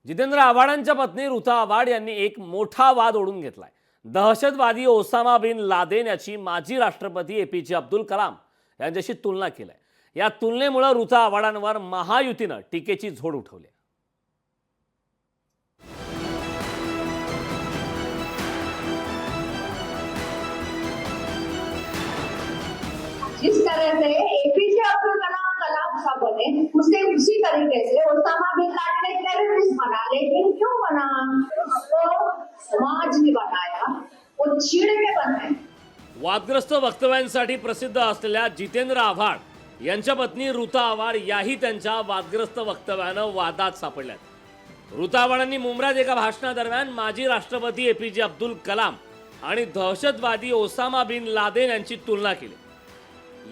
जितेंद्र आव्हाडांच्या पत्नी ऋता आव्हाड यांनी एक मोठा वाद ओढून घेतलाय। दहशतवादी ओसामा बिन लादेन याची माजी राष्ट्रपती एपीजे अब्दुल कलाम यांच्याशी तुलना केली आहे। या तुलनेमुळे ऋता आव्हाडांवर महायुतीने टीकेची झोड उठवली। जिस तरह से एपीजे अब्दुल कलाम साहब बने उससे उसी तरीके से ओसामा बिन लादेन एक टेररिस्ट बना, लेकिन क्यों बना? वो समाज ने बनाया, वो छीड़ के बनाए। वादग्रस्त वक्तव्यांसाठी प्रसिद्ध असलेल्या जितेंद्र आव्हाड यांच्या पत्नी ऋता आव्हाड याही त्यांच्या वादग्रस्त वक्तव्यानं वादात सापडल्यात। ऋता आव्हाडांनी मुंब्र्यात एका भाषणादरम्यान माजी राष्ट्रपती एपीजे अब्दुल कलाम आणि दहशतवादी ओसामा बिन लादेन यांची तुलना केली।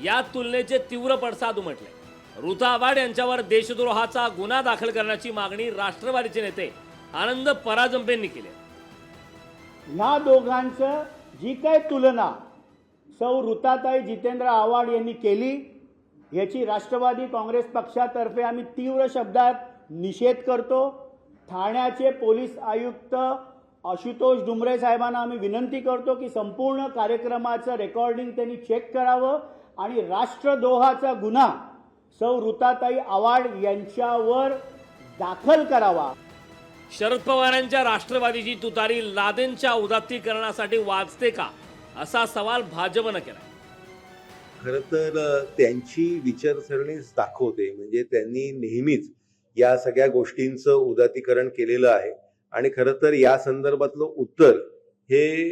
या तुलनेचे तीव्र पडसाद उमटले। ऋता आव्हाड यांच्यावर देशद्रोहाचा गुन्हा दाखल करण्याची मागणी राष्ट्रवादीचे नेते आनंद पराजंपेंनी केली। या दोघांचं जी काय तुलना सौ ऋताताई जितेंद्र आव्हाड यांनी केली याची राष्ट्रवादी काँग्रेस पक्षातर्फे आम्ही तीव्र शब्दात निषेध करतो। ठाण्याचे पोलीस आयुक्त आशुतोष डुमरे साहेबांना आम्ही विनंती करतो की संपूर्ण कार्यक्रमाचं रेकॉर्डिंग त्यांनी चेक करावं आणि राष्ट्रद्रोहाचा गुन्हा सौ ऋताताई आव्हाड यांच्यावर दाखल करावा। शरद पवारांच्या राष्ट्रवादीची तुतारी लादेनच्या उदात्तीकरणासाठी वाजते का, असा सवाल भाजपने केला। खरं तर त्यांची विचारसरणीच दाखवते, म्हणजे त्यांनी नेहमीच या सगळ्या गोष्टींचं उदात्तीकरण केलेलं आहे आणि खरं तर या संदर्भातलं उत्तर हे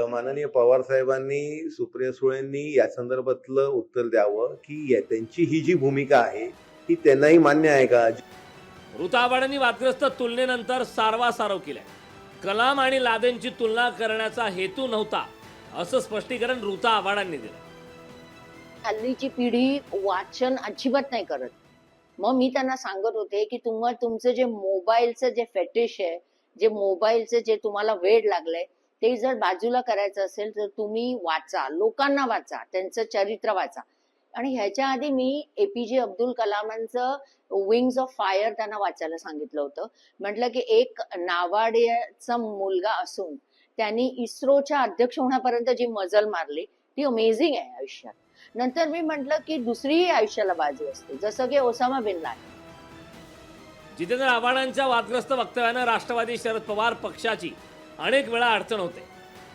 माननीय पवार साहेबांनी, सुप्रिया सुळेंनी या संदर्भातलं उत्तर द्यावं की त्यांची ही जी भूमिका आहे ही त्यांनाही मान्य आहे का। ऋता आव्हाडांनी वादग्रस्त तुलनेनंतर सारवासारव केलाय। कलाम आणि लादेनची तुलना करण्याचा हेतू नव्हता, असं स्पष्टीकरण ऋता आव्हाडांनी दिलं। हल्लीची पिढी वाचन अजिबात नाही करत। मग मी त्यांना सांगत होते की तुमचं जे मोबाईलचं जे फेटिश आहे, जे मोबाईलचं जे तुम्हाला वेड लागलंय, ते जर बाजूला करायचं असेल तर तुम्ही वाचा, लोकांना वाचा, त्यांचं चरित्र वाचा। आणि ह्याच्या आधी मी एपीजे अब्दुल कलामांचं विंग्स ऑफ फायर त्यांना वाचायला सांगितलं होतं। म्हटलं की एक नावाड्याचा मुलगा असून त्यांनी इस्रोच्या अध्यक्ष होण्यापर्यंत जी मजल मारली ती अमेझिंग आहे आयुष्यात। नंतर मी म्हटलं की दुसरीही आयुष्याला बाजू असते, जसं की ओसामा बिन लादेन। जितेंद्र आव्हाडांच्या वादग्रस्त वक्तव्यानं राष्ट्रवादी शरद पवार पक्षाची अनेक वेळा अडचण होते।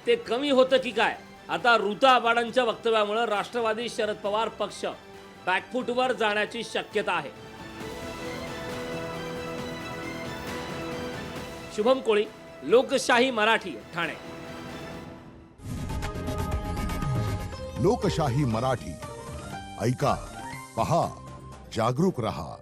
ते कमी होतं की काय? आता ऋता आव्हाडांच्या वक्तव्यामुळे राष्ट्रवादी शरद पवार पक्ष बॅकफूटवर जाण्याची शक्यता आहे। शुभम कोळी, लोकशाही मराठी, ठाणे। लोकशाही मराठी ऐका, पहा, जागरूक रहा।